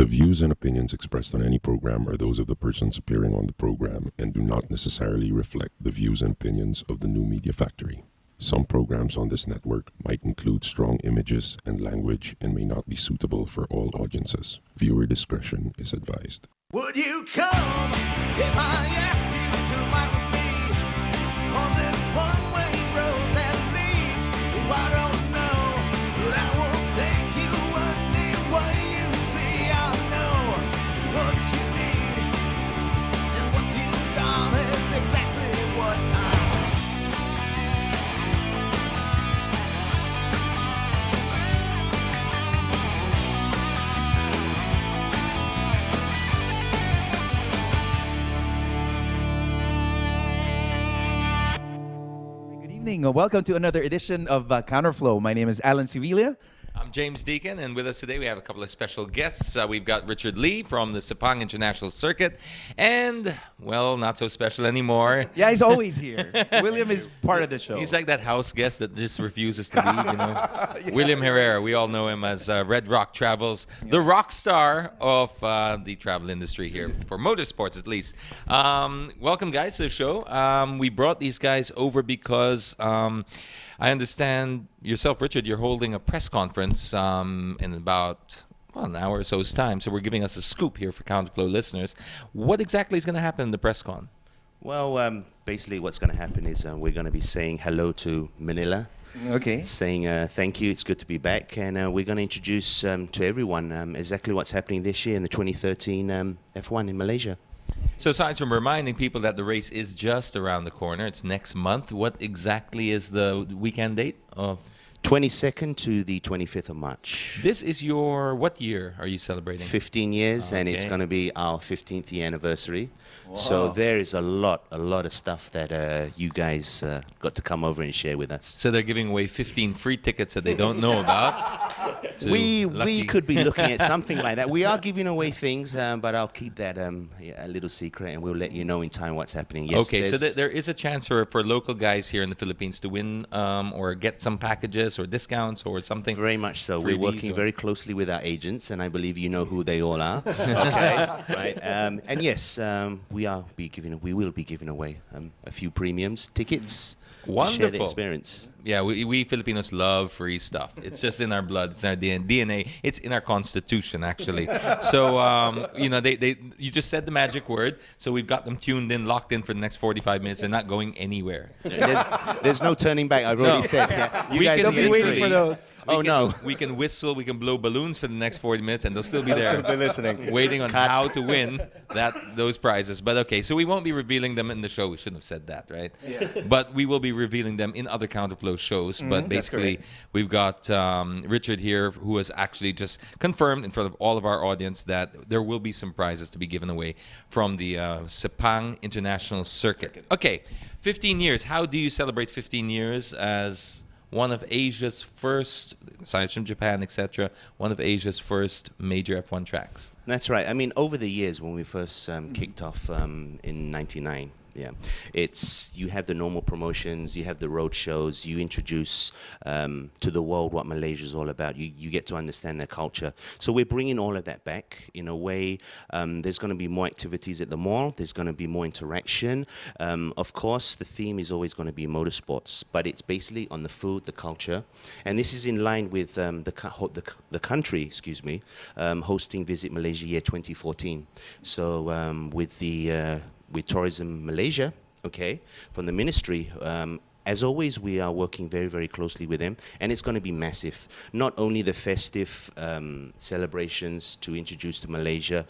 The views and opinions expressed on any program are those of the persons appearing on the program and do not necessarily reflect the views and opinions of the New Media Factory. Some programs on this network might include strong images and language and may not be suitable for all audiences. Viewer discretion is advised. Would you come if I asked you to ride with me on this one-way road that leads? Oh, I don't know, but I will take you anywhere you see. I know what you need, and what you got is exactly what I evening. Welcome to another edition of Counterflow. My name is Alan Sevilla. I'm James Deacon, and with us today we have a couple of special guests. We've got Richard Lee from the Sepang International Circuit, and, well, not so special anymore. Yeah, he's always here. William is part of the show. He's like that house guest that just refuses to leave, you know. Yeah. William Herrera, we all know him as Red Rock Travels, the rock star of the travel industry here, for motorsports at least. Welcome, guys, to the show. We brought these guys over because I understand yourself, Richard, you're holding a press conference in about an hour or so's time. So we're giving us a scoop here for Counterflow listeners. What exactly is going to happen in the press con? Well, basically what's going to happen is we're going to be saying hello to Manila. Okay. Saying thank you, it's good to be back. And we're going to introduce to everyone exactly what's happening this year in the 2013 F1 in Malaysia. So aside from reminding people that the race is just around the corner, it's next month, what exactly is the weekend date of? 22nd to the 25th of March. This is your, what year are you celebrating? 15 years, and it's going to be our 15th year anniversary. Wow. So there is a lot of stuff that you guys got to come over and share with us. So they're giving away 15 free tickets that they don't know about. We could be looking at something like that. We are giving away things, but I'll keep that a little secret, and we'll let you know in time what's happening. Yes, okay, so there is a chance for local guys here in the Philippines to win or get some packages or discounts or something. Very much so. We're working very closely with our agents, and I believe you know who they all are. Okay, right. And yes, we will be giving away a few premiums tickets. Wonderful. To share the experience. Yeah, we Filipinos love free stuff. It's just in our blood. It's in our DNA. It's in our constitution, actually. So, you just said the magic word. So we've got them tuned in, locked in for the next 45 minutes. They're not going anywhere. There's no turning back. I've already said. Yeah. You guys will be waiting for those. We can whistle, we can blow balloons for the next 40 minutes, and they'll still be there. They'll be listening. Waiting on how to win those prizes. But okay, so we won't be revealing them in the show. We shouldn't have said that, right? Yeah. But we will be revealing them in other Counterflow shows. But basically, we've got Richard here, who has actually just confirmed in front of all of our audience that there will be some prizes to be given away from the Sepang International Circuit. Okay, 15 years. How do you celebrate 15 years as one of Asia's first, aside from Japan, etc., one of Asia's first major F1 tracks? That's right. I mean, over the years, when we first kicked off in '99, you have the normal promotions, you have the road shows, you introduce to the world what Malaysia is all about. You get to understand their culture. So we're bringing all of that back in a way. There's going to be more activities at the mall. There's going to be more interaction. Of course, the theme is always going to be motorsports, but it's basically on the food, the culture, and this is in line with the country, hosting Visit Malaysia Year 2014. So with Tourism Malaysia, from the ministry. As always, we are working very, very closely with them, and it's going to be massive. Not only the festive celebrations to introduce to Malaysia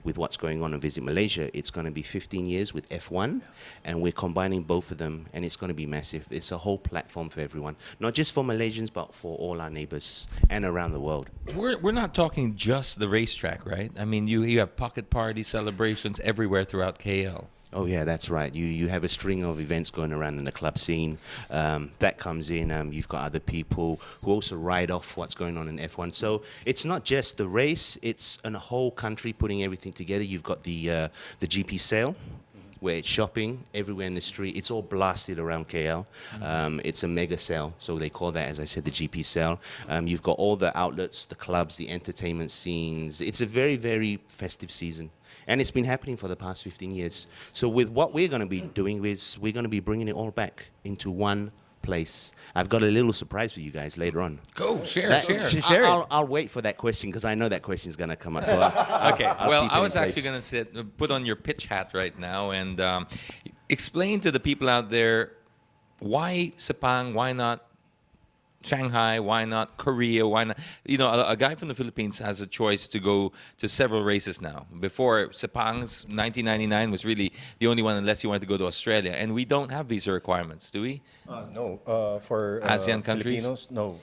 with what's going on Visit Malaysia, it's going to be 15 years with F1, and we're combining both of them, and it's going to be massive. It's a whole platform for everyone, not just for Malaysians, but for all our neighbors and around the world. We're not talking just the racetrack, right? I mean, you have pocket party celebrations everywhere throughout KL. Oh yeah, that's right. You have a string of events going around in the club scene. That comes in. You've got other people who also ride off what's going on in F1. So it's not just the race; it's a whole country putting everything together. You've got the GP sale. where it's shopping everywhere in the street. It's all blasted around KL. It's a mega sale, so they call that, as I said, the GP sale. You've got all the outlets, the clubs, the entertainment scenes. It's a very, very festive season. And it's been happening for the past 15 years. So with what we're going to be doing is we're going to be bringing it all back into one place. I've got a little surprise for you guys later on. Go, share. I'll wait for that question because I know that question is going to come up. So Okay. Well, keep it I in was actually place. going to put on your pitch hat right now and explain to the people out there why Sepang, why not Shanghai, why not Korea, why not? You know, a guy from the Philippines has a choice to go to several races now. Before, Sepang's 1999 was really the only one unless you wanted to go to Australia. And we don't have visa requirements, do we? No, for ASEAN countries? Filipinos, no.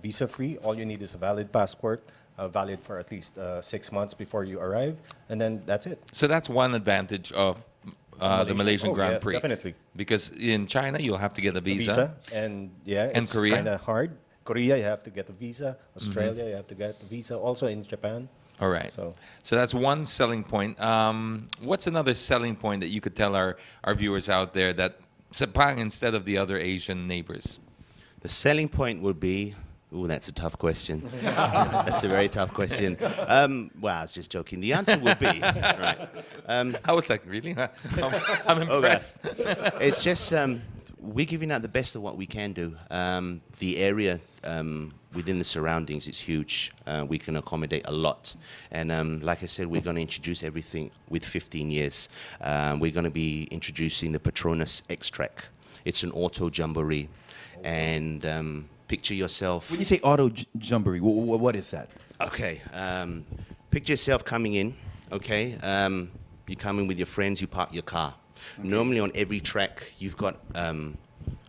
Visa free. All you need is a valid passport, valid for at least 6 months before you arrive, and then that's it. So that's one advantage of the Malaysian Oh, Grand yeah, Prix. definitely. Because in China, you'll have to get a visa. Visa, and yeah, And it's Korea? kind of hard. Korea, you have to get a visa. Australia, you have to get a visa. Also in Japan. All right. So- So that's one selling point. What's another selling point that you could tell our viewers out there that Sepang instead of the other Asian neighbors? The selling point would be. Ooh, that's a tough question. That's a very tough question. Well, I was just joking. The answer would be right. I was like, really? I'm impressed. It's just we're giving out the best of what we can do. The area within the surroundings is huge. We can accommodate a lot. And like I said, we're going to introduce everything with 15 years. We're going to be introducing the Petronas X-Track. It's an auto jamboree. And picture yourself... When you say auto jamboree, what is that? Okay. Picture yourself coming in, okay? You come in with your friends, you park your car. Normally on every track, you've got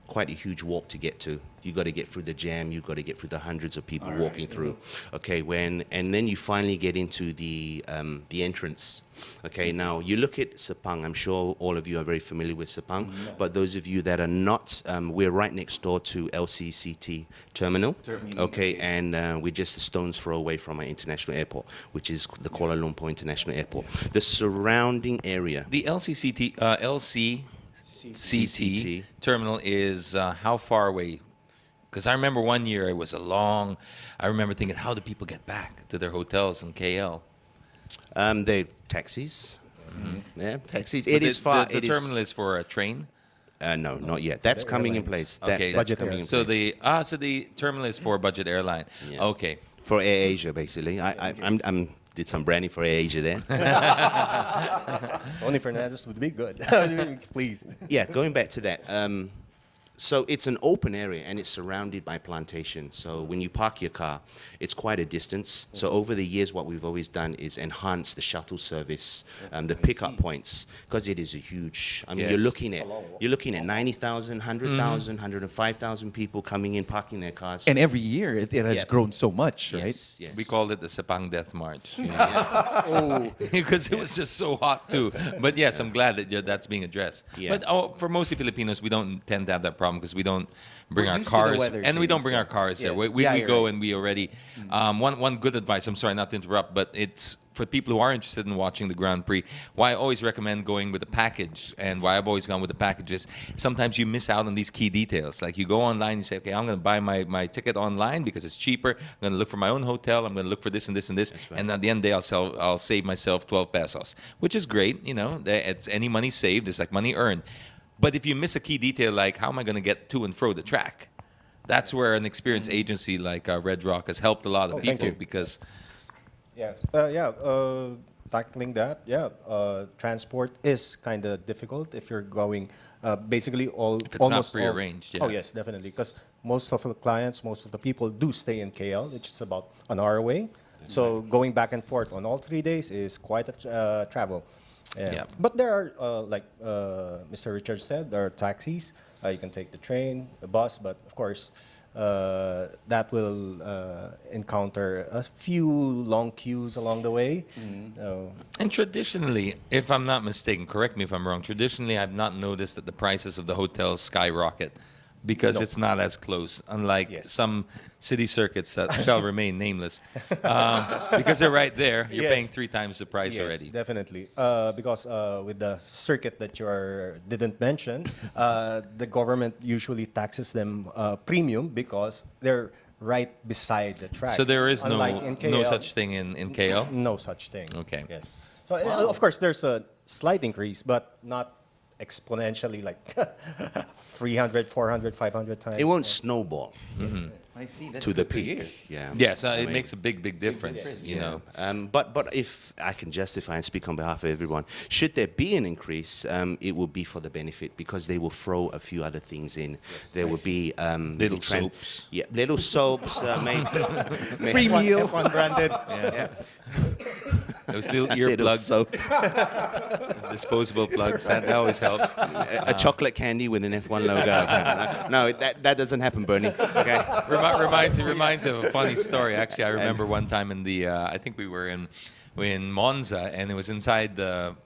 quite a huge walk to get to. You've got to get through the jam, you've got to get through the hundreds of people walking through. Okay, and then you finally get into the entrance. Okay, now you look at Sepang. I'm sure all of you are very familiar with Sepang, but those of you that are not, we're right next door to LCCT Terminal. Okay, and we're just a stone's throw away from our international airport, which is the Kuala Lumpur International Airport. The surrounding area. The LCCT terminal is how far away? Because I remember one year it was I remember thinking, how do people get back to their hotels in KL? They taxis. Yeah, taxis. But It is far. The terminal is for a train? No, not yet. That's coming in place. Okay. That's coming in So place. the terminal is for budget airline. Yeah. Okay. For Air Asia, basically. I'm did some branding for Air Asia there. Tony Fernandez would be good. Please. Yeah, going back to that. So it's an open area and it's surrounded by plantations. So when you park your car, it's quite a distance. So over the years, what we've always done is enhance the shuttle service, the pickup points, because it is a huge. I mean, Yes. you're looking at 90,000, 100,000, 105,000 people coming in, parking their cars. And every year it has Yeah. grown so much, right? yes, yes. We called it the Sepang Death March. Because it was just so hot too. But yes, I'm glad that that's being addressed. Yeah. But for most Filipinos, we don't tend to have that problem because we don't bring We're our used to the cars. weather And we don't change, bring so- our cars there. Yes. We Yeah, we you're go right. and we already... one good advice, I'm sorry not to interrupt, but it's for people who are interested in watching the Grand Prix, why I always recommend going with a package and why I've always gone with the packages, sometimes you miss out on these key details. Like you go online, you say, okay, I'm going to buy my ticket online because it's cheaper. I'm going to look for my own hotel. I'm going to look for this and this and this. right. And at the end of the day, I'll save myself 12 pesos, which is great. You know, it's any money saved is like money earned. But if you miss a key detail, like how am I going to get to and fro the track? That's where an experienced agency like Red Rock has helped a lot of thank people you. because Tackling that, transport is kind of difficult if you're going basically it's not almost all- prearranged, yeah. Oh yes, definitely, because most of the clients, most of the people do stay in KL, which is about an hour away. So going back and forth on all 3 days is quite a travel. Yeah. But there are, like Mr. Richard said, there are taxis. You can take the train, the bus, but of course, that will encounter a few long queues along the way. And traditionally, if I'm not mistaken, correct me if I'm wrong, traditionally I've not noticed that the prices of the hotels skyrocket because No. it's not as close, unlike Yes. some city circuits that shall remain nameless. Because they're right there, you're Yes. paying 3 times the price Yes, already. definitely. Because with the circuit that didn't mention, the government usually taxes them premium because they're right beside the track. So there is Unlike in no KL, such thing in KL? No such thing. Okay. Yes. So of course there's a slight increase, but not exponentially like 300, 400, 500 times. It won't snowball I see. That's to the good to hear. peak. Yeah. Yes, I it mean, makes a big difference, you know. But if I can justify and speak on behalf of everyone, should there be an increase, it will be for the benefit because they will throw a few other things in. There will be Little the soaps. Yeah, little soaps, maybe. Free meal. F1 branded. Those little Little earplugs, soaps. disposable plugs, that always helps. A chocolate candy with an F1 logo. No, that doesn't happen, Bernie. Okay. Reminds me of a funny story. Actually, I remember one time in the I think we were in Monza, and it was inside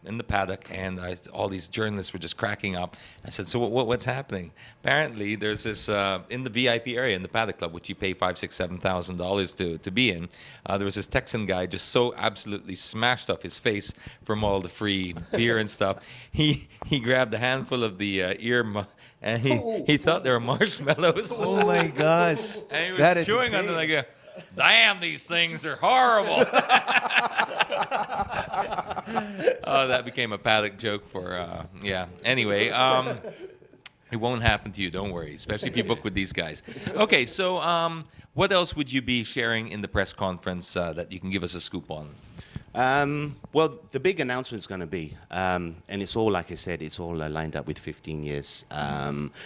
in the paddock, and all these journalists were just cracking up. I said, "So what's happening?" Apparently, there's this in the VIP area in the paddock club, which you pay $5,000, $6,000, to be in. There was this Texan guy just so absolutely smashed up his face from all the free beer and stuff. He grabbed a handful of the and he thought they were marshmallows. Oh my gosh. And he was That is chewing on insane. them like, damn, these things are horrible. Oh, that became a paddock joke for, yeah. Anyway, it won't happen to you, don't worry, especially if you book with these guys. Okay, so what else would you be sharing in the press conference that you can give us a scoop on? Well, the big announcement is going to be, and it's all, like I said, it's all lined up with 15 years.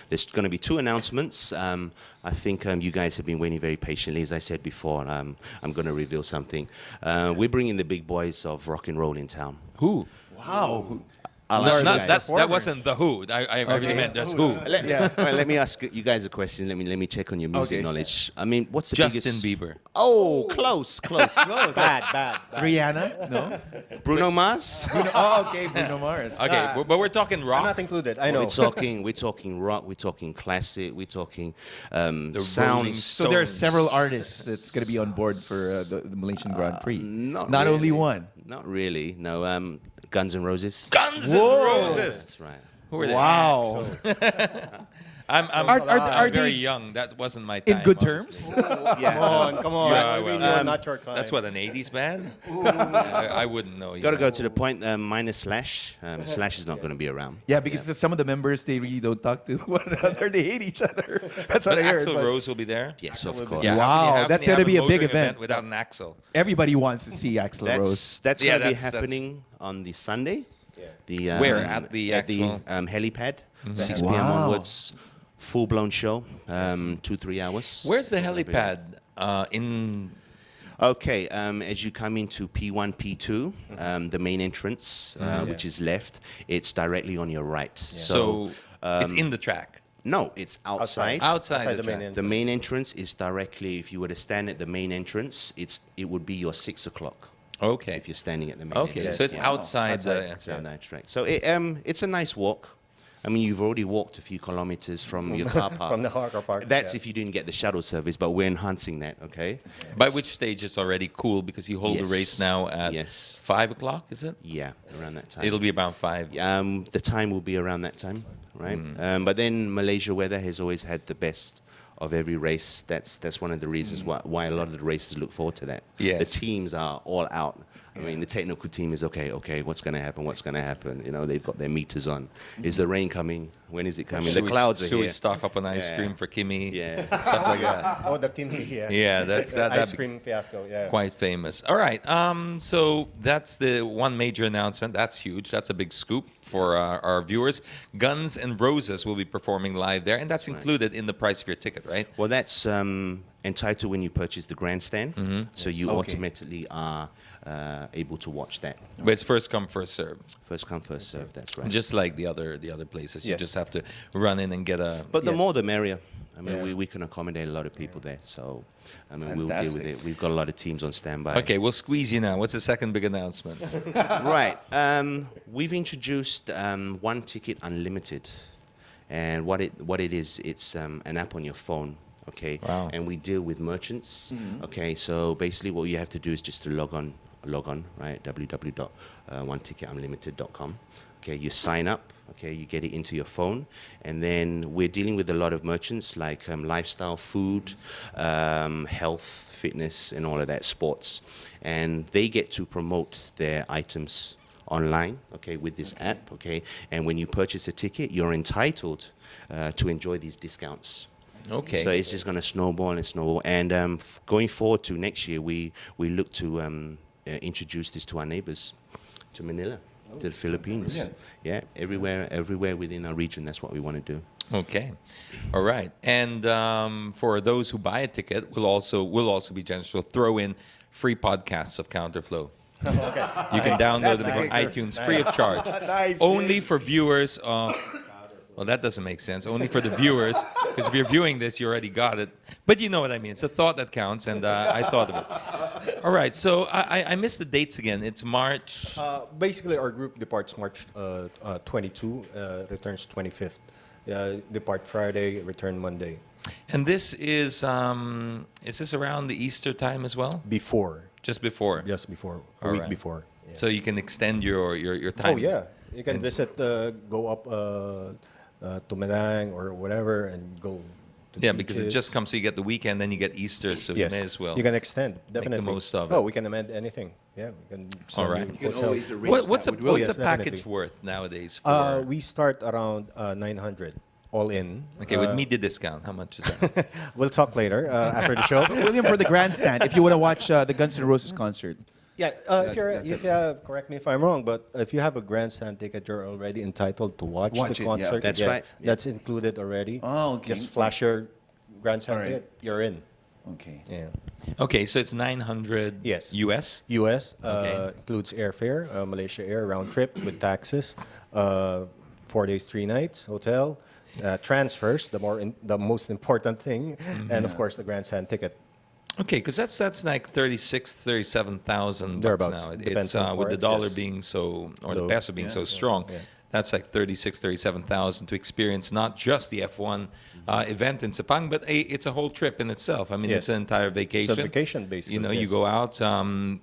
There's going to be 2 announcements. I think you guys have been waiting very patiently. As I said before, I'm going to reveal something. We're bringing the big boys of rock and roll in town. Who? Wow. I'll No, ask you not, guys. that wasn't the Who. I really meant just Who. Let me ask you guys a question. Let me check on your music Okay. knowledge. I mean, what's the Justin biggest? Bieber. Oh, close. Bad. Rihanna? No? Bruno Mars. Oh, okay. Bruno Mars. Okay, but we're talking I'm rock. not included. I know. We're talking rock. We're talking classic. We're talking Rolling sounds. So there are Stones. several artists that's going to be on board for the Malaysian Grand Prix. Not only really. one. Not really. No. Guns N' Roses. Guns N' Whoa. Roses. That's right. Who are they? Wow. I'm Are very they young. That wasn't my time. in good honestly. terms? Come on. Yeah, I mean, well, you're not your time. That's what, an 80s band? I wouldn't know. Got to go to the point. Minus Slash. Slash is not going to be around. Yeah, because some of the members, they really don't talk to one another. They hate each other. That's what But I heard. Axl but Rose will be there? Yes, of course. Yeah, Wow, how can that's you gonna have be a big motoring event. without an Axl. Everybody wants to see Axl Rose. That's Yeah, going to be that's- happening on the Sunday. The, Where? At the actual- helipad, 6 p.m. Wow. onwards. Full-blown show, 2-3 hours. Where's the helipad? In Okay, as you come into P1, P2, the main entrance, which is left, it's directly on your right. so it's in the track. No, it's outside. Outside the the main track. entrance. The main entrance is directly, if you were to stand at the main entrance, it would be your 6 o'clock. Okay. If you're standing at the main Okay, entrance. so it's Yeah. outside the. It's on that track. So it's a nice walk. I mean, you've already walked a few kilometers from your car park. From the car park. That's yeah. if you didn't get the shuttle service, but we're enhancing that, okay? By which stage it's already cool because you hold the Yes. race now at Yes. 5 o'clock, is it? Yeah, around that time. It'll be around 5. The time will be around that time, right? But then Malaysia weather has always had the best of every race. That's one of the reasons why a lot of the races look forward to that. Yes. The teams are all out. I mean, the technical team is okay, what's going to happen? What's going to happen? You know, they've got their meters on. Is the rain coming? When is it coming? The clouds are Should here. we stock up on ice Yeah. cream for Kimmy? Yeah. Stuff like that. Oh, the Kimi, yeah. Yeah, that's that. Ice That'd be cream fiasco, yeah. quite famous. All right. So that's the one major announcement. That's huge. That's a big scoop for our viewers. Guns N' Roses will be performing live there, and that's included in the price of your ticket, right? Well, that's entitled when you purchase the grandstand. So you Okay. automatically are able to watch that. But it's first come, first serve. First come, first serve. That's right. Just like the other places. You Yes. just have to run in and get a. But the Yes. more the merrier. I mean, Yeah. we can accommodate a lot of people there. So, I mean, we'll deal with Fantastic. it. We've got a lot of teams on standby. Okay, we'll squeeze you now. What's the second big announcement? Right. We've introduced one ticket unlimited. And what it is, it's an app on your phone. Okay, Wow. and we deal with merchants. Okay, so basically what you have to do is just to log on, right? www.oneticketunlimited.com. Okay, you sign up. Okay, you get it into your phone, and then we're dealing with a lot of merchants like lifestyle, food, health, fitness, and all of that, sports, and they get to promote their items online. Okay, with this app. Okay, and when you purchase a ticket, you're entitled to enjoy these discounts. Okay. So it's just going to snowball and snowball. And going forward to next year, we look to introduce this to our neighbors, to Manila, to the Philippines. Yeah, everywhere within our region. That's what we want to do. Okay, all right. And for those who buy a ticket, we'll also be generous. We'll throw in free podcasts of Counterflow. Okay. You can download That's them from nice. iTunes free of charge. Nice, Only for viewers of. Well, that doesn't make sense. Only for the viewers, because if you're viewing this, you already got it. But you know what I mean. It's a thought that counts, and I thought of it. All right. So I missed the dates again. It's March. Basically, our group departs March 22, returns 25th. Depart Friday, return Monday. And this is this around the Easter time as well? Before, Just before. just before, a All week right. before. Yeah. So you can extend your time. Oh yeah, you can visit, go up to Manang or whatever, and go. To Yeah, because it beaches. just comes so you get the weekend, then you get Easter, so Yes, you may as well. you can extend definitely. most of Oh, it. we can amend anything. Yeah, we can. All send right. you You can hotels. always arrange What's a that with Will. what's Yes, a package definitely. worth nowadays for? We start around 900 all in. Okay, with media discount, how much is that? We'll talk later after the show. William, for the grandstand, if you want to watch the Guns N' Roses concert. Yeah, if you have, correct me if I'm wrong, but if you have a grandstand ticket, you're already entitled to watch Watch the it, yeah. concert. That's right. Yeah. That's included already. Oh, okay. Just flash your grandstand All right. ticket, you're in. Okay. Yeah. Okay, so it's 900 Yes. US. U.S. Okay. Includes airfare, Malaysia Air round trip with taxes, 4 days, 3 nights, hotel, transfers, the most important thing, and of course the grandstand ticket. Okay, because that's like 37,000 bucks Thereabouts. now. Depends It's on with the forex, dollar yes. being so, or the Low. peso being so strong. Yeah. That's like 37,000 to experience not just the F1 event in Sepang, but it's a whole trip in itself. I mean, it's Yes. an entire vacation. It's a vacation, basically, You know, you yes. go out.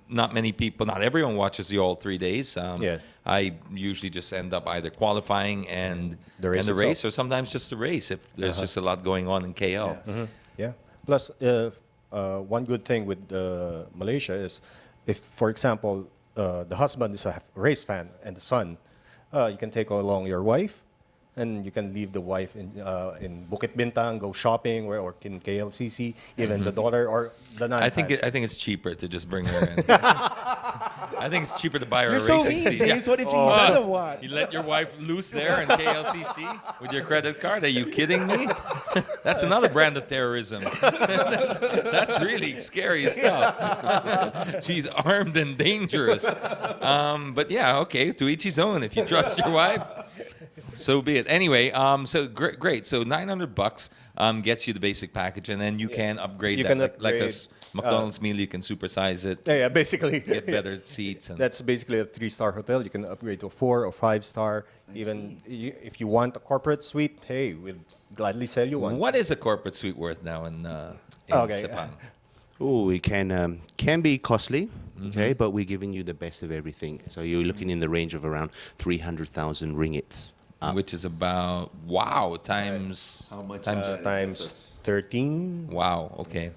Not many people, not everyone watches you all 3 days. Yeah. I usually just end up either qualifying and The race and the race, itself. or sometimes just the race if there's just a lot going on in KL. Yeah. Plus, one good thing with Malaysia is, if, for example, the husband is a race fan and the son, you can take along your wife, and you can leave the wife in Bukit Bintang, go shopping, or in KLCC, even the daughter or the non. I think it's cheaper to just bring her in. I think it's cheaper to buy her You're a so racing mean, seat. James. Yeah. What if he doesn't want? You let your wife loose there in KLCC with your credit card? Are you kidding me? That's another brand of terrorism. That's really scary stuff. She's armed and dangerous. But yeah, okay, to each his own. If you trust your wife, so be it. Anyway, so great. So 900 bucks gets you the basic package, and then you can upgrade You that. can Like a upgrade, McDonald's meal, you can supersize it, Yeah, basically. get better seats. And That's basically a 3-star hotel. You can upgrade to a 4 or 5-star. Even if you want a corporate suite, hey, we'll gladly sell you one. what is a corporate suite worth now in Okay. Sepang? Oh, it can be costly, okay, but we're giving you the best of everything. So you're looking in the range of around 300,000 ringgit. Which is about times How much? Times 13. wow. Okay.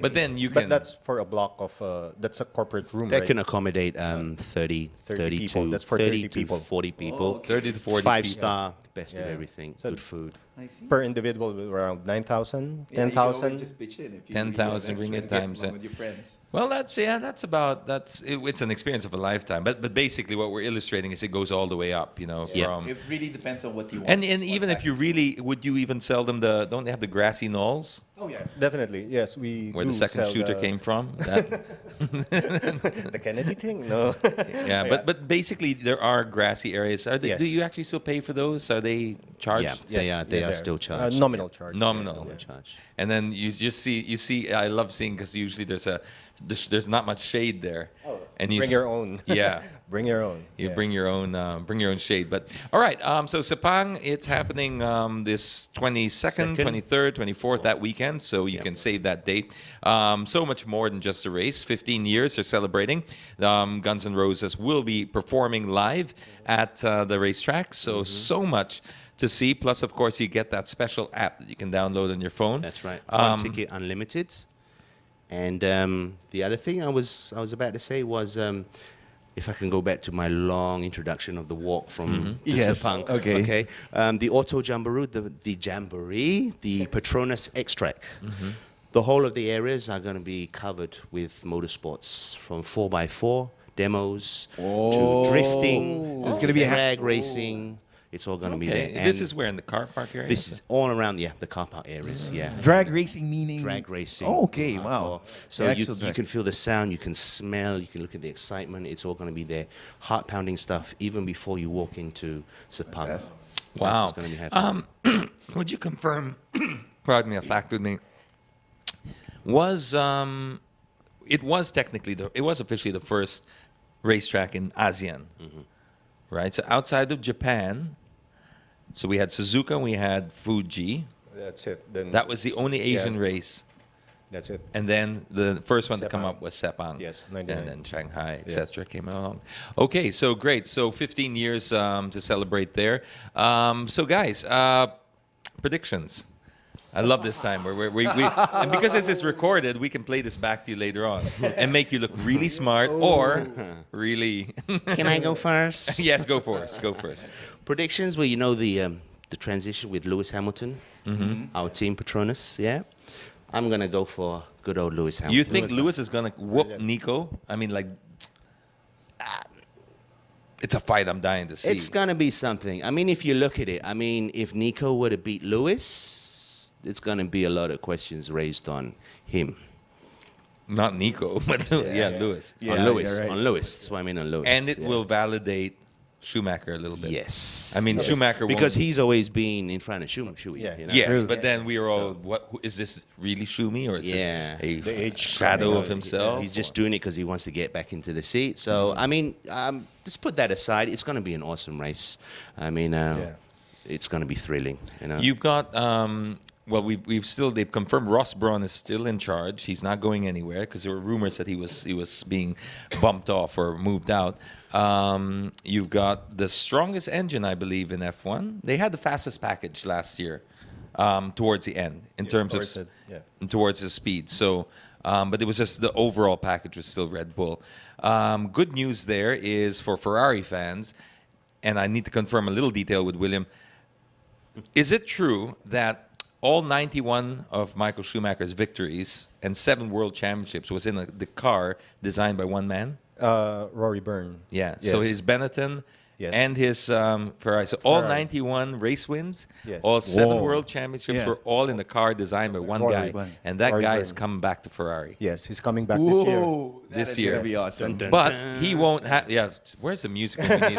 But then you can. But that's for a block of, that's a corporate room, That right? can accommodate 30 30 to people. That's for 30 to people. 40 people. 30 to 40 5-star, best of Yeah. everything, So- good food. I see. Per individual, around 9,000, Yeah, you can always 10,000. just pitch in if you 10,000 really ringgit want extra and times get it. along with your friends. Well, it's an experience of a lifetime. But basically, what we're illustrating is it goes all the way up. You know, Yeah. from It really depends on what you want. and even if you really would you even sell them don't they have the grassy knolls Oh yeah, definitely. Yes, we where do the second sell shooter came from? That, the Kennedy thing. No. yeah, but basically there are grassy areas. Are they? Yes. Do you actually still pay for those? Are they charged? Yeah, they are there. still charged. Nominal charge. Nominal. Nominal charge. And then you see. I love seeing because usually there's not much shade there, And you Bring your own. Yeah. Bring your own. You Yeah. bring your own shade. But all right, so Sepang, it's happening this 22nd, 23rd, 24th that weekend, so you can save that date. So much more than just a race. 15 years they're celebrating. Guns N' Roses will be performing live at the racetrack. So much to see. Plus, of course, you get that special app that you can download on your phone. That's right. One ticket unlimited. And the other thing I was about to say was, if I can go back to my long introduction of the walk from to Yes, Sepang. okay. The Auto Jamboree, the Jamboree, the Petronas X-Track. The whole of the areas are going to be covered with motorsports, from 4x4 demos to drifting, It's gonna be a drag racing. It's all going to be there. Okay, this And is where in the car park area? this is all around, the car park areas, Drag racing meaning drag racing. Oh, okay, hardcore. wow. So The you actual drag. can feel the sound, you can smell, you can look at the excitement. It's all going to be there. Heart pounding stuff even before you walk into Sepang. Wow. It's going to be happening. Would you confirm, pardon me, a fact with me? Was it was technically it was officially the first racetrack in ASEAN, right? So outside of Japan, so we had Suzuka and we had Fuji. That's it. Then That was the only Asian yeah, race. That's it. And then the first one to come Sepang. up was Sepang. Yes, And 99. then Shanghai, Yes. etc. came along. Okay, so great. So 15 years to celebrate there. So guys, predictions. I love this time where we and because this is recorded, we can play this back to you later on and make you look really smart or really. Can I go first? Yes, go first. Go first. Predictions? Well, you know the transition with Lewis Hamilton, our team Petronas. Yeah, I'm gonna go for good old Lewis Hamilton. You think Lewis is gonna whoop Nico? I mean, like, it's a fight I'm dying to see. It's gonna be something. I mean, if you look at it, I mean, if Nico were to beat Lewis, it's gonna be a lot of questions raised on him. Not Nico, but Lewis. Yeah, on Lewis. you're right. On Lewis. That's what I mean on Lewis. And it yeah. will validate Schumacher a little bit. Yes. I mean, Yes. Schumacher because won't- he's always been in front of Schumacher. Yeah. You know? Yes, True. but then we are all, is this really Schumi or is Yeah. this The a age shadow coming of out, himself? He's just doing it because he wants to get back into the seat. So, I mean, just put that aside. It's going to be an awesome race. I mean, it's going to be thrilling. You know? You've got, well, they've confirmed Ross Brawn is still in charge. He's not going anywhere because there were rumors that he was being bumped off or moved out. You've got the strongest engine, I believe, in F1. They had the fastest package last year towards the end in terms towards of it, yeah. towards the speed. So, but it was just the overall package was still Red Bull. Good news there is for Ferrari fans, and I need to confirm a little detail with William. Is it true that all 91 of Michael Schumacher's victories and 7 world championships was in the car designed by one man? Rory Byrne. Yeah. Yes. So his Benetton Yes. and his Ferrari. So all Ferrari. 91 race wins, Yes. all 7 Whoa. world championships Yeah. were all in the car designed by one Rory guy. Byrne. And that Rory guy Byrne. is coming back to Ferrari. Yes, he's coming back this year. This year. That'd be awesome. But he won't have. Yeah, where's the music when we need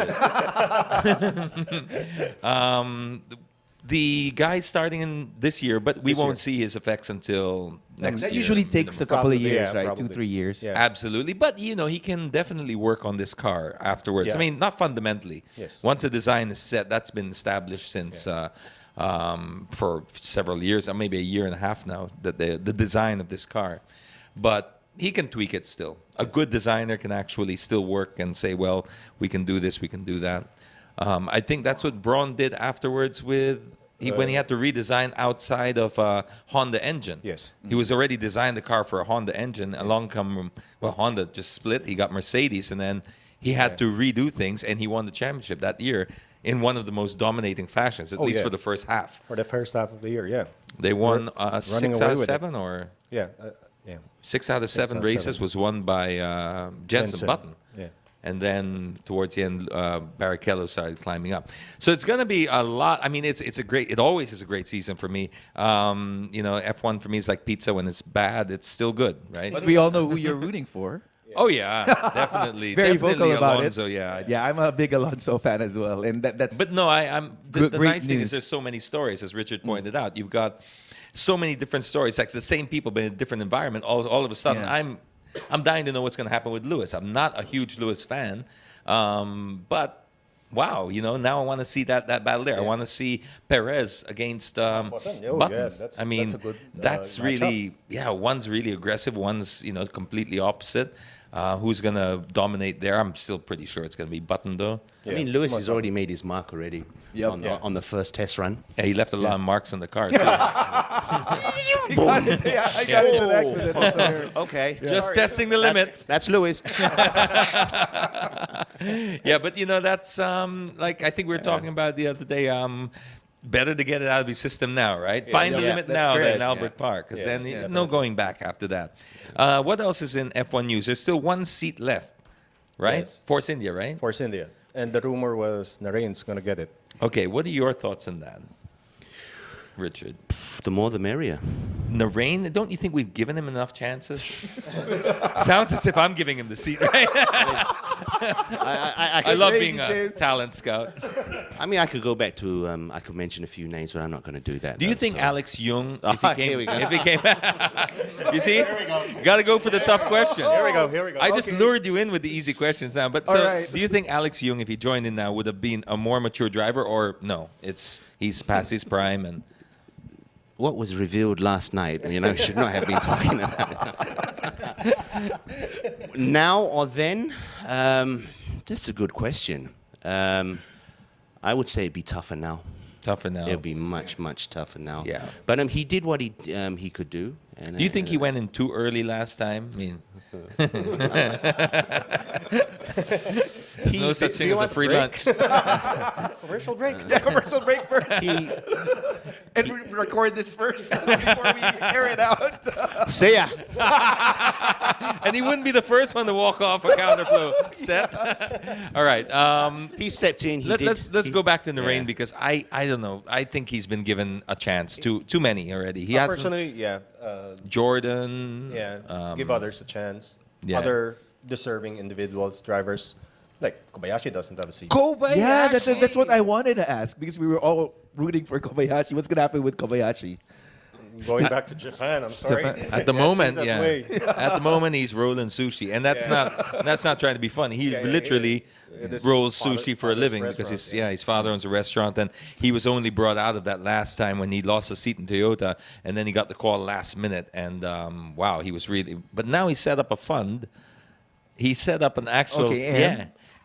it? The guy's starting in this year, but we This won't year. see his effects until next That year. usually takes a couple of Probably, years, yeah, right? probably. 2-3 years. Yeah. Absolutely, but he can definitely work on this car afterwards. I Yeah. mean, not fundamentally. Yes. Once the design is set, that's been established since for several years, or maybe a year and a half now. That the design of this car, but he can tweak it still. A good designer can actually still work and say, well, we can do this, we can do that. I think that's what Braun did afterwards with. When he had to redesign outside of a Honda engine. Yes. He was already designed the car for a Honda engine. Along come, Honda just split. He got Mercedes, and then he had to redo things, and he won the championship that year in one of the most dominating fashions, at least yeah. for the first half. For the first half of the year, yeah. They won Running 6 away out of with it. 7, or Yeah. 6 out of 7 out of races 7. was won by Jensen Button. Yeah. And then towards the end, Barrichello started climbing up. So it's going to be a lot. I mean, it always is a great season for me. F1 for me is like pizza. When it's bad, it's still good, right? But we all know who you're rooting for. Oh yeah, definitely. Very definitely vocal about Alonso, it. yeah. Yeah, I'm a big Alonso fan as well, and that's. But no, I'm. Good- The great nice thing is news. there's so many stories, as Richard pointed out. You've got so many different stories, like the same people but in a different environment. All of a sudden, Yeah. I'm dying to know what's going to happen with Lewis. I'm not a huge Lewis fan, but wow, now I want to see that battle there. I want to see Perez against Button. Oh, Button. yeah, that's I mean, a good that's really one's really aggressive, one's completely opposite. Who's going to dominate there? I'm still pretty sure it's going to be Button, though. I mean, Lewis has already made his mark already Yep. on the first test run. Yeah, he left a lot of marks on the car, too. I got it in an accident. So- Okay. Just testing the limit. That's Lewis. Yeah, but that's like I think we were talking about the other day. Better to get it out of the system now, right? Find the limit that's now correct. than Albert Park, because Yes, then no going back after that. What else is in F1 news? There's still one seat left, right? Yes. Force India, right? Force India. And the rumor was Narain's going to get it. Okay, what are your thoughts on that, Richard? The more the merrier. Narain, don't you think we've given him enough chances? Sounds as if I'm giving him the seat, right? I love being a talent scout. I mean, I could go back to, I could mention a few names, but I'm not going to do that. Do you though, think so. Alex Young, if he Here we go. came, you see, got to go for the tough question. Here we go. I just lured you in with the easy questions now. But so, All right. do you think Alex Young, if he joined in now, would have been a more mature driver, or no? He's past his prime and. What was revealed last night, should not have been talking about it. Now or then? That's a good question. I would say it'd be tougher now. Tougher now. It'll be much, much tougher now. Yeah. But he did what he could do. And, Do you think he went in too early last time? I mean, there's no such thing as a free lunch. Commercial break? Yeah, commercial break first. He, And we record this first before we air it out. see ya. And he wouldn't be the first one to walk off a counterflow set. All right. He stepped in. Let's go back to Narain yeah. because I don't know. I think he's been given a chance. Too many already. He hasn't. Personally, yeah. Jordan. Give others a chance. yeah. Other deserving individuals, drivers. Like Kobayashi doesn't have a seat. Kobayashi. Yeah, that's what I wanted to ask because we were all rooting for Kobayashi. What's going to happen with Kobayashi? Going back to Japan, I'm sorry. At the moment, seems that yeah. way. At the moment, he's rolling sushi, and that's not trying to be funny. He literally it is rolls father- sushi for a father's living because restaurant, his father owns a restaurant, and he was only brought out of that last time when he lost a seat in Toyota, and then he got the call last minute, and wow, he was really. But now he set up a fund. He set up an actual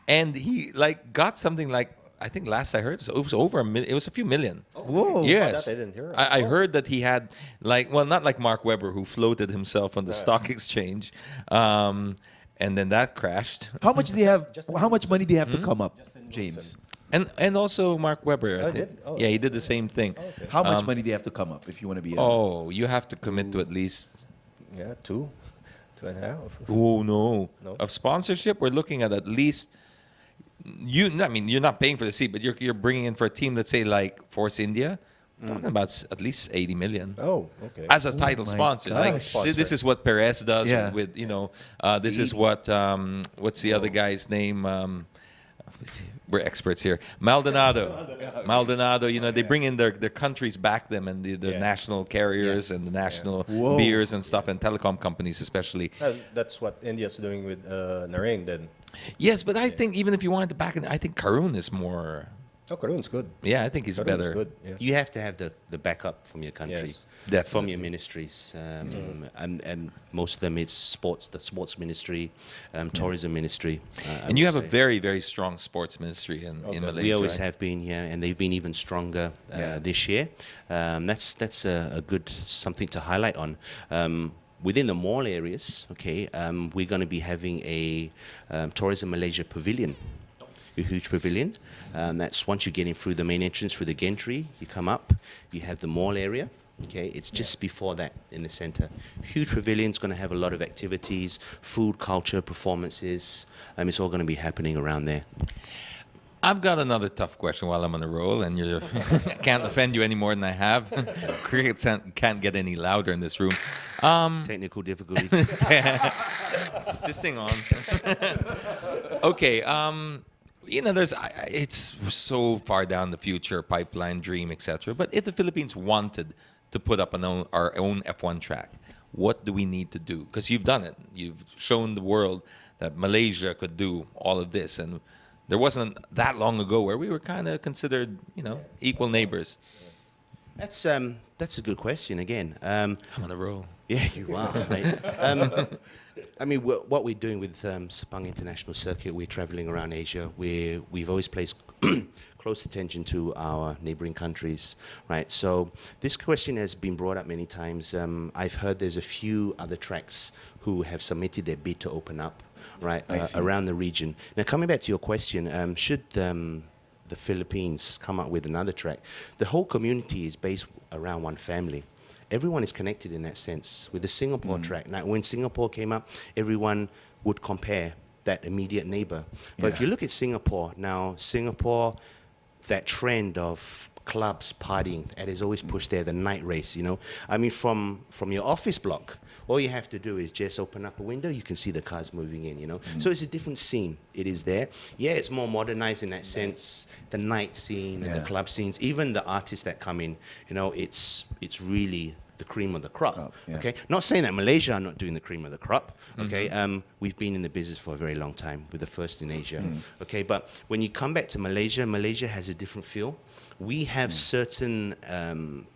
and he got something like. I think last I heard it was over $1 million. It was a few million. Whoa. Yes. that I didn't hear. I heard that he had not like Mark Webber who floated himself on the stock exchange, and then that crashed. How much do you have? How much money do you have to come up, James? And also Mark Webber. I think. did? Oh. Yeah, he did the same thing. How much money do you have to come up if you want to be? Oh, you have to commit to at least. Yeah, 2.5. Oh no. No. Of sponsorship, we're looking at least. You're not paying for the seat, but you're bringing in for a team, let's say like Force India, talking about at least 80 million. Oh, okay. As a title my sponsor, gosh. like Sponsor. this is what Perez does Yeah. with this is what what's the other guy's name? We're experts here. Maldonado. They bring in their countries, back them, and the national carriers and the national beers and stuff, and telecom companies especially. That's what India's doing with Narain then. Yes, but I think even if you wanted to back it, I think Karun is more. Oh, Karun's good. Yeah, I think he's Karun's better. good. Yeah. You have to have the backup from your country, Yes. Definitely. from your ministries, and most of them it's the sports ministry, tourism ministry. I And you would have a say. very, very strong sports ministry in Malaysia. We always right? have been, and they've been even stronger this year. That's a good something to highlight on. Within the mall areas, we're going to be having a Tourism Malaysia pavilion, a huge pavilion. That's once you get in through the main entrance, through the gantry, you come up, you have the mall area. It's just before that in the center. Huge pavilion's going to have a lot of activities, food, culture, performances. It's all going to be happening around there. I've got another tough question while I'm on a roll, and I can't offend you any more than I have. Cricket can't get any louder in this room. Technical difficulty. Insisting on. Okay. It's so far down the future, pipeline dream, etc. But if the Philippines wanted to put up our own F1 track, what do we need to do? Because you've done it. You've shown the world that Malaysia could do all of this, and there wasn't that long ago where we were kind of considered, equal neighbors. That's a good question again. I'm on a roll. Yeah, you are. Right? I mean, what we're doing with Sepang International Circuit, we're traveling around Asia. We've always placed close attention to our neighboring countries, right? So this question has been brought up many times. I've heard there's a few other tracks who have submitted their bid to open up, right, around the region. Now, coming back to your question, should the Philippines come up with another track? The whole community is based around one family. Everyone is connected in that sense. With the Singapore track, now when Singapore came up, everyone would compare that immediate neighbor. But if you look at Singapore, now Singapore, that trend of clubs partying, that is always pushed there, the night race, I mean, from your office block, all you have to do is just open up a window, you can see the cars moving in, So it's a different scene. It is there. Yeah, it's more modernized in that sense. The night scene and the club scenes, even the artists that come in, it's really the cream of the crop. Okay, not saying that Malaysia are not doing the cream of the crop. Okay, we've been in the business for a very long time. We're the first in Asia. Okay, but when you come back to Malaysia, Malaysia has a different feel. We have certain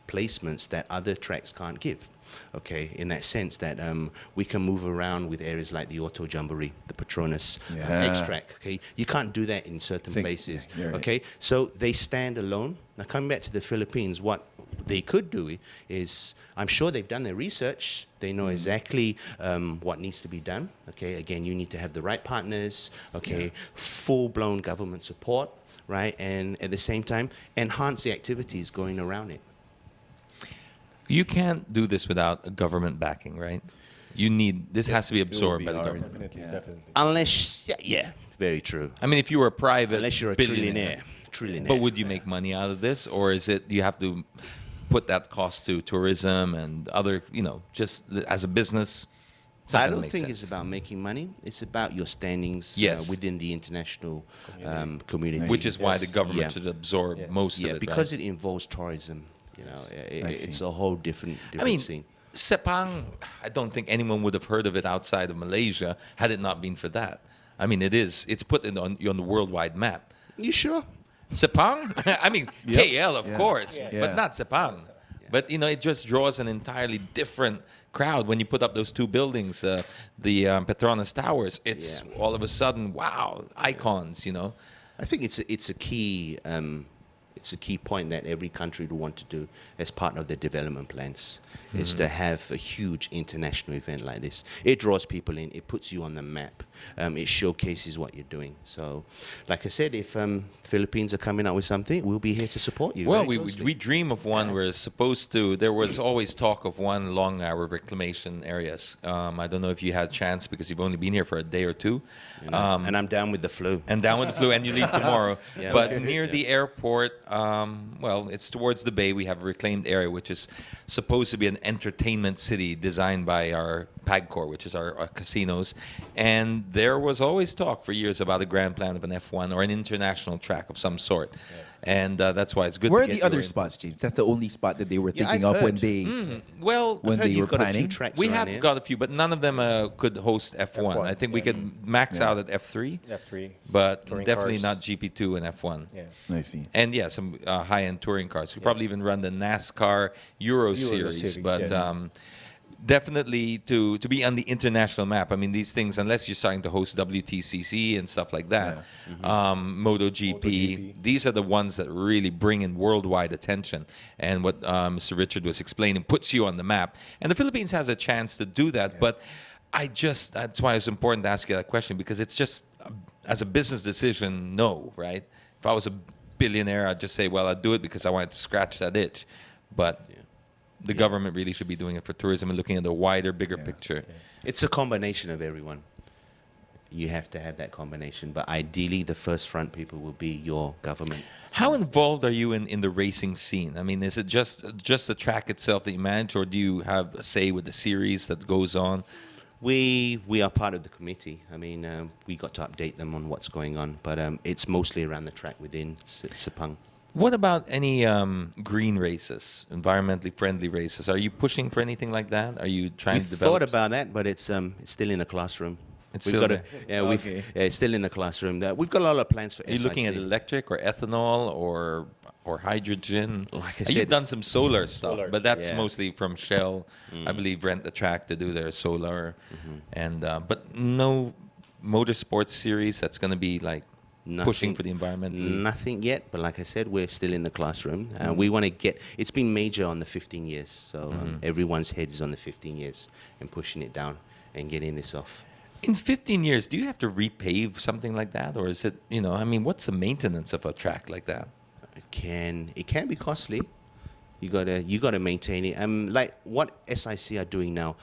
placements that other tracks can't give. Okay, in that sense that we can move around with areas like the Auto Jamboree, the Petronas, X-Track. Okay, you can't do that in certain places. Okay, so they stand alone. Now coming back to the Philippines, what they could do is, I'm sure they've done their research. They know exactly what needs to be done. Okay, again, you need to have the right partners. Okay, full-blown government support, right, and at the same time enhance the activities going around it. You can't do this without a government backing, right? This has to be absorbed by the government. Definitely. Unless, very true. I mean, if you were a private Unless you're a billionaire, trillionaire. but would you make money out of this, or is it you have to put that cost to tourism and other, just as a business? I don't think it's about making money. It's about your standings within the international community. Which is why the government should absorb most of it, because right? it involves tourism. It's a whole different scene. Sepang, I don't think anyone would have heard of it outside of Malaysia had it not been for that. I mean, it's put on the worldwide map. You sure? Sepang? I mean, KL, of course, but not Sepang. But, it just draws an entirely different crowd when you put up those two buildings, the Petronas Towers. It's all of a sudden, wow, icons, I think it's a key point that every country would want to do as part of their development plans, is to have a huge international event like this. It draws people in. It puts you on the map. It showcases what you're doing. So, like I said, if Philippines are coming out with something, we'll be here to support you. Well, we dream of one. We're supposed to. There was always talk of one along our reclamation areas. I don't know if you had a chance because you've only been here for a day or two. And I'm down with the flu. And you leave tomorrow. But near the airport, it's towards the bay. We have a reclaimed area, which is supposed to be an entertainment city designed by our PAGCOR, which is our casinos. And there was always talk for years about a grand plan of an F1 or an international track of some sort. And that's why it's good Where to are get the other your spots, James? That's the only spot that they were thinking I've of when heard. they Well, when they were got a few planning. tracks we around have here. got a few, but none of them could host F1. F1, I think we could max out at F3, F3. but Touring definitely cars. not GP2 and F1. Yeah. I see. And some high-end touring cars. We probably even run the NASCAR Euro Series, Series, but yes. definitely to be on the international map. I mean, these things, unless you're starting to host WTCC and stuff like that, MotoGP, MotoGP. these are the ones that really bring in worldwide attention. And what Mr. Richard was explaining puts you on the map. And the Philippines has a chance to do that, but that's why it's important to ask you that question, because it's just, as a business decision, no, right? If I was a billionaire, I'd just say, well, I'd do it because I wanted to scratch that itch. But the government really should be doing it for tourism and looking at the wider, bigger picture. It's a combination of everyone. You have to have that combination. But ideally, the first front people will be your government. How involved are you in the racing scene? I mean, is it just the track itself that you manage, or do you have a say with the series that goes on? We are part of the committee. I mean, we got to update them on what's going on. But it's mostly around the track within Sepang. What about any green races, environmentally friendly races? Are you pushing for anything like that? Are you trying We've to develop? thought about that, but it's still in the classroom. It's We've still got there. it's still in the classroom. We've got a lot of plans for Are you looking at SIC. electric or ethanol or hydrogen? Like I You've said- done some solar stuff, Solar, but that's yeah. mostly from Shell. I believe rent the track to do their solar, and but no motorsports series that's going to be like pushing Nothing- for the environment. Nothing yet, but like I said, we're still in the classroom. We want to get. It's been major on the 15 years, so everyone's head is on the 15 years and pushing it down and getting this off. In 15 years, do you have to repave something like that, or is it I mean, what's the maintenance of a track like that? It can be costly. You gotta maintain it. Like what SIC are doing now.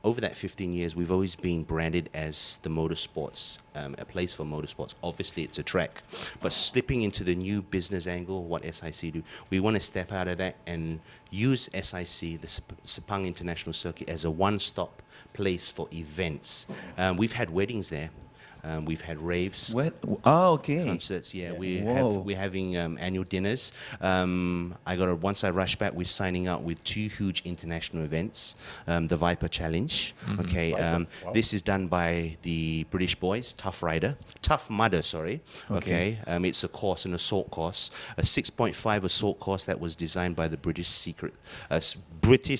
Over that 15 years, we've always been branded as the motorsports, a place for motorsports. Obviously, it's a track, but slipping into the new business angle, what SIC do, we want to step out of that and use SIC, the Sepang International Circuit, as a one-stop place for events. We've had weddings there. We've had raves. What? Oh, okay. Concerts, yeah. Whoa. We're having annual dinners. Once I rush back, we're signing up with 2 huge international events. The Viper Challenge. Okay. This is done by the British boys, Tough Mudder, sorry. Okay. It's a course, an assault course, a 6.5 assault course that was designed by the British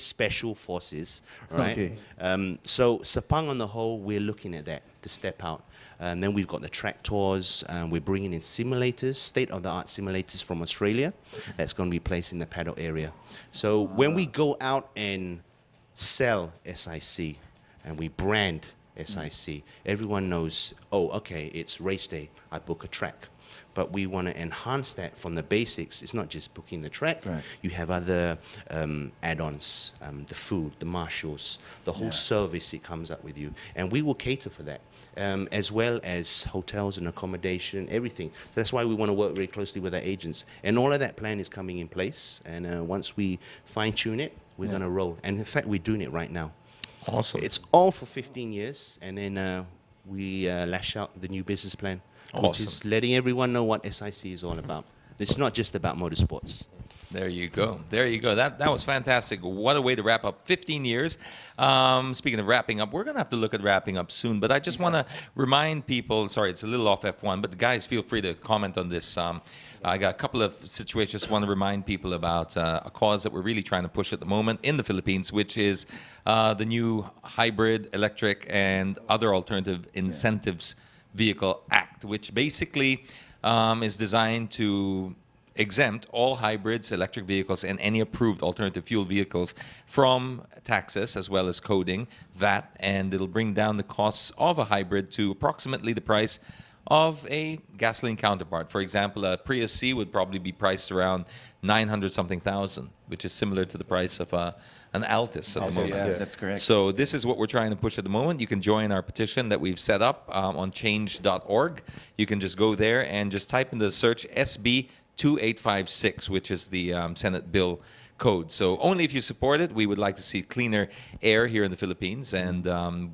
Special Forces. Right. Okay. So Sepang on the whole, we're looking at that to step out. And then we've got the track tours. We're bringing in simulators, state-of-the-art simulators from Australia. That's going to be placed in the paddock area. So when we go out and sell SIC and we brand SIC, everyone knows, oh, okay, it's race day. I book a track. But we want to enhance that from the basics. It's not just booking the track. Right. You have other add-ons, the food, the marshals, the whole service it comes up with you. And we will cater for that, as well as hotels and accommodation, everything. So that's why we want to work very closely with our agents. And all of that plan is coming in place. And once we fine-tune it, we're going to roll. And in fact, we're doing it right now. Awesome. It's all for 15 years. And then we lash out the new business plan. Which is Awesome. letting everyone know what SIC is all about. It's not just about motorsports. There you go. There you go. That was fantastic. What a way to wrap up 15 years. Speaking of wrapping up, we're going to have to look at wrapping up soon. But I just want to remind people, sorry, it's a little off F1, but guys, feel free to comment on this. I got a couple of situations I want to remind people about a cause that we're really trying to push at the moment in the Philippines, which is the new hybrid, electric, and other alternative incentives Vehicle Act, which basically is designed to exempt all hybrids, electric vehicles, and any approved alternative fuel vehicles from taxes as well as coding, VAT, and it'll bring down the costs of a hybrid to approximately the price of a gasoline counterpart. For example, a Prius C would probably be priced around 900-something thousand, which is similar to the price of an Altis at the moment. Yeah, that's correct. So this is what we're trying to push at the moment. You can join our petition that we've set up on change.org. You can just go there and just type in the search SB 2856, which is the Senate bill code. So only if you support it, we would like to see cleaner air here in the Philippines, and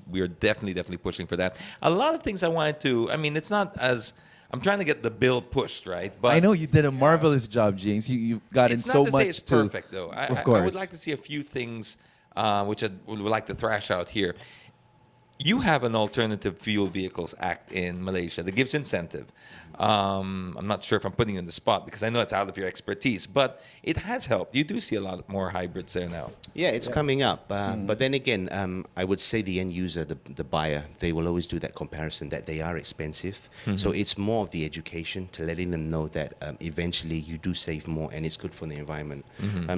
we are definitely pushing for that. A lot of things I wanted to, I mean, it's not as, I'm trying to get the bill pushed, right? But I know you did a marvelous job, James. You've gotten it's so not to much say it's perfect, though. I would course. like to see a few things which I would like to thrash out here. You have an Alternative Fuel Vehicles Act in Malaysia that gives incentive. I'm not sure if I'm putting you on the spot because I know it's out of your expertise, but it has helped. You do see a lot more hybrids there now. Yeah, it's coming up. But then again, I would say the end user, the buyer, they will always do that comparison that they are expensive. So it's more of the education to letting them know that eventually you do save more and it's good for the environment.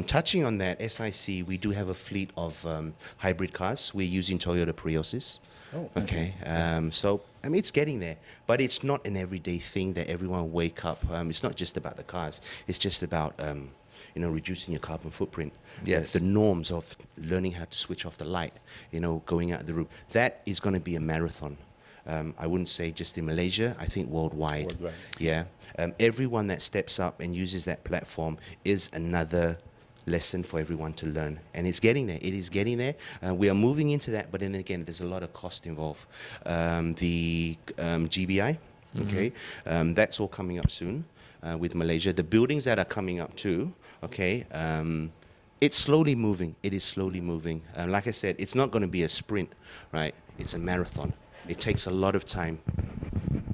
Touching on that, SIC, we do have a fleet of hybrid cars. We're using Toyota Priuses. Oh, okay. So, I mean, it's getting there, but it's not an everyday thing that everyone wake up. It's not just about the cars. It's just about, reducing your carbon footprint. Yes. The norms of learning how to switch off the light, going out the room. That is going to be a marathon. I wouldn't say just in Malaysia, I think worldwide. Worldwide. Yeah. Everyone that steps up and uses that platform is another lesson for everyone to learn, and it's getting there. It is getting there. We are moving into that, but then again, there's a lot of cost involved. The GBI, okay, that's all coming up soon. with Malaysia. The buildings that are coming up too, okay, it's slowly moving. It is slowly moving. Like I said, it's not going to be a sprint, right? It's a marathon. It takes a lot of time.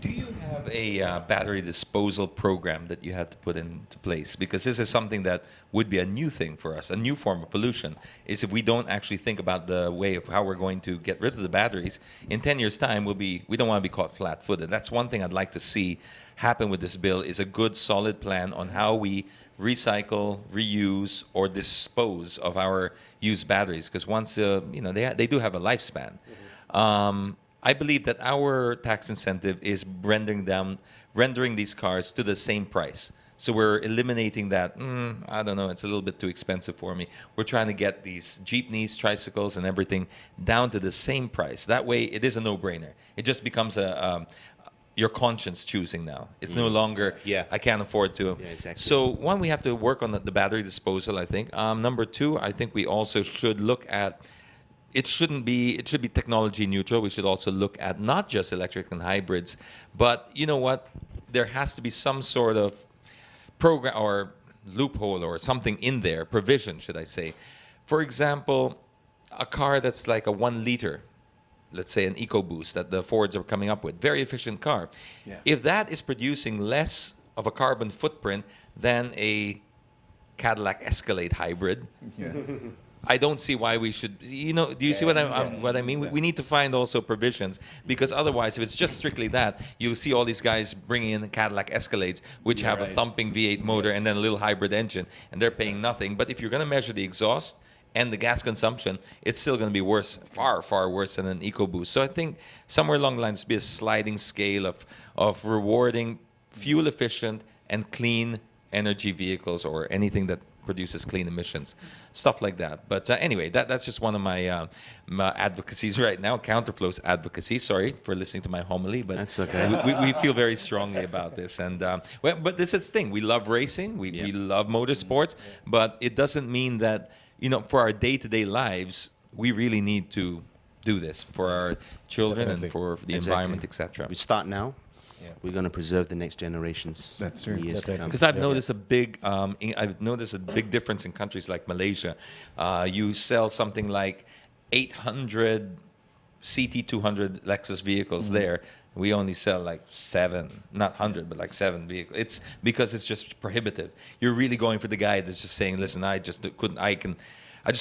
Do you have a battery disposal program that you had to put into place? Because this is something that would be a new thing for us, a new form of pollution, is if we don't actually think about the way of how we're going to get rid of the batteries, in 10 years' time, we don't want to be caught flat-footed. That's one thing I'd like to see happen with this bill, is a good, solid plan on how we recycle, reuse, or dispose of our used batteries. Because once, they do have a lifespan. I believe that our tax incentive is rendering these cars to the same price. So we're eliminating that, I don't know, it's a little bit too expensive for me. We're trying to get these jeepneys, tricycles, and everything down to the same price. That way, it is a no-brainer. It just becomes your conscience choosing now. It's no longer, I can't afford to. Yeah, exactly. So, one, we have to work on the battery disposal, I think. Number two, I think we also should look at, it should be technology neutral. We should also look at not just electric and hybrids, but you know what? There has to be some sort of program or loophole or something in there, provision, should I say. For example, a car that's like a 1 liter, let's say an EcoBoost that the Fords are coming up with, very efficient car. Yeah. If that is producing less of a carbon footprint than a Cadillac Escalade hybrid, Yeah. I don't see why we should, do you see what I mean? We need to find also provisions, because otherwise, if it's just strictly that, you see all these guys bringing in Cadillac Escalades, which have a thumping V8 motor and then a little hybrid engine, and they're paying nothing. But if you're going to measure the exhaust and the gas consumption, it's still going to be worse, far, far worse than an EcoBoost. So I think somewhere along the lines, be a sliding scale of rewarding fuel-efficient and clean energy vehicles, or anything that produces clean emissions, stuff like that. But anyway, that's just one of my advocacies right now, Counterflow's advocacy. Sorry for listening to my homily, but That's okay. we feel very strongly about this. And but this is the thing: we love racing, we love motorsports, but it doesn't mean that for our day-to-day lives, we really need to do this for our children Definitely. and for the Exactly. environment, etc. We start now. Yeah. We're going to preserve the next generations. That's true. for years to Definitely. come. Because I've noticed a big difference in countries like Malaysia. You sell something like 800 CT200 Lexus vehicles there. We only sell like 7, not 100, but like 7 vehicles. It's because it's just prohibitive. You're really going for the guy that's just saying, listen, I just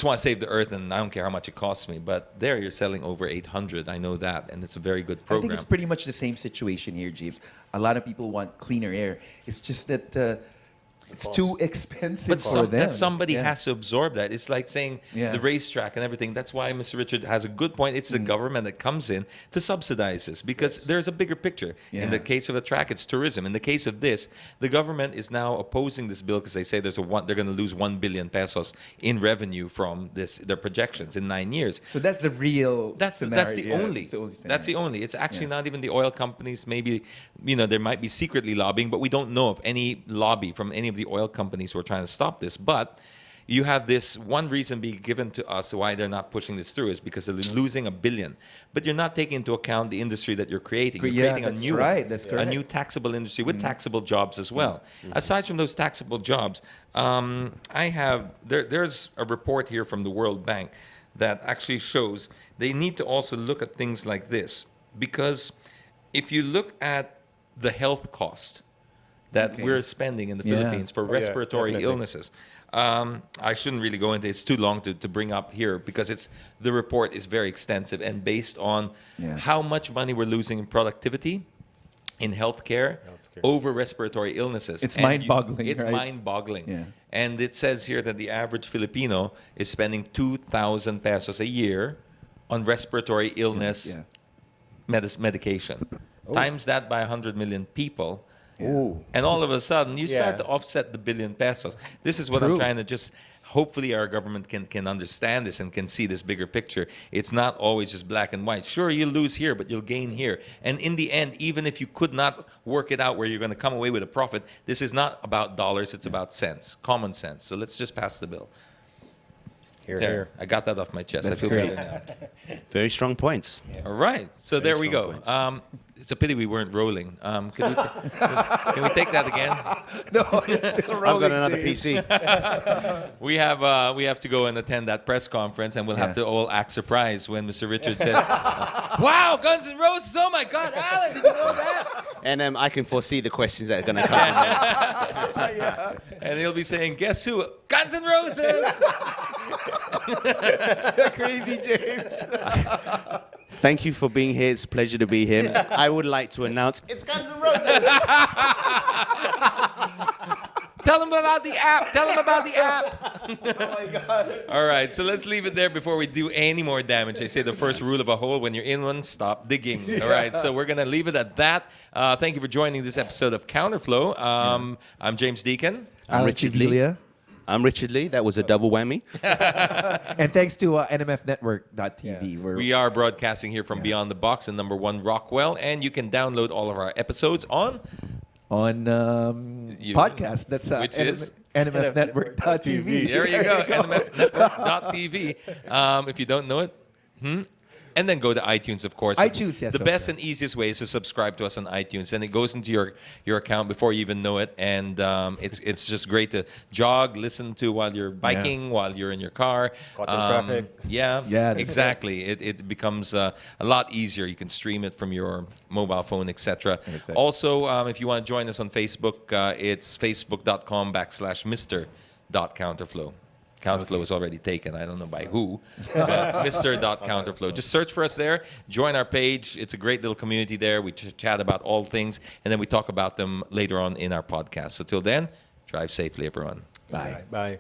want to save the earth, and I don't care how much it costs me. But there, you're selling over 800. I know that, and it's a very good I program. think it's pretty much the same situation here, James. A lot of people want cleaner air. It's just that it's too expensive But for them. somebody Yeah. has to absorb that. It's like saying Yeah. the racetrack and everything. That's why Mr. Richard has a good point. It's the government that comes in to subsidize this, because there's a bigger picture. Yeah. In the case of a track, it's tourism. In the case of this, the government is now opposing this bill because they say they're going to lose 1 billion pesos in revenue from their projections in 9 years. So that's the real That's the scenario. only. It's the only That's the scenario. only. It's actually Yeah. not even the oil companies. Maybe, there might be secretly lobbying, but we don't know of any lobby from any of the oil companies who are trying to stop this. But you have this one reason being given to us why they're not pushing this through is because they're losing 1 billion. But you're not taking into account the industry that you're creating. You're Yeah, creating that's a new right. That's a correct. new taxable industry with taxable jobs as well. Aside from those taxable jobs, there's a report here from the World Bank that actually shows they need to also look at things like this, because if you look at the health cost that Okay. we're spending in the Yeah. Philippines for Oh, yeah, respiratory definitely. illnesses. I shouldn't really go into it. It's too long to bring up here, because the report is very extensive and based on Yeah. how much money we're losing in productivity, in healthcare, over respiratory illnesses. It's And mind-boggling, It's right? mind-boggling. Yeah. And it says here that the average Filipino is spending 2,000 pesos a year on respiratory illness Yeah. medication. Times that by 100 million people. Ooh. And all of a sudden, you start Yeah. to offset the billion pesos. This is what I'm True. trying to just. Hopefully, our government can understand this and can see this bigger picture. It's not always just black and white. Sure, you'll lose here, but you'll gain here. And in the end, even if you could not work it out where you're going to come away with a profit, this is not about dollars. It's about sense, common sense. So let's just pass the bill. Here, There, here. I got that off my chest. That's I feel great. better now. Very strong points. All right, so there we strong go. points. It's a pity we weren't rolling. Can we take that again? No, it's still I've rolling. got another James. PC. We have to go and attend that press conference, and we'll have to all act surprised when Mr. Richard says, "Wow, Guns N' Roses! Oh my God, Alan, did you know that?" And I can foresee the questions that are going to come. And he'll be saying, "Guess who? Guns N' Roses!" Crazy James. Thank you for being here. It's a pleasure to be here. I would like to announce it's Guns N' Roses. Tell them about the app. Tell them about the app. Oh my God. All right, so let's leave it there before we do any more damage. They say the first rule of a hole: when you're in one, stop digging. All right, so we're gonna leave it at that. Thank you for joining this episode of Counterflow. I'm James Deacon. I'm Richard Lee. Sevilla. I'm Richard Lee. That was a double whammy. And thanks to NMFnetwork.tv. We are broadcasting here from Beyond the Box in #1 Rockwell, and you can download all of our episodes on podcast. That's which is NMFnetwork.tv. there you go, NMFnetwork.tv. If you don't know it, and then go to iTunes, of course. iTunes, yes, The of best course. and easiest way is to subscribe to us on iTunes, and it goes into your account before you even know it. And it's just great to jog, listen to while you're biking, while you're in your car. Caught in traffic. Yeah, Yeah, that's exactly. It becomes a lot easier. You can stream it from your mobile phone, etc. Perfect. Also, if you want to join us on Facebook, it's facebook.com/Mr.Counterflow. Counterflow is already taken. I don't know by who, but Mr.Counterflow. Just search for us there. Join our page. It's a great little community there. We chat about all things, and then we talk about them later on in our podcast. So till then, drive safely, everyone. Bye. Bye.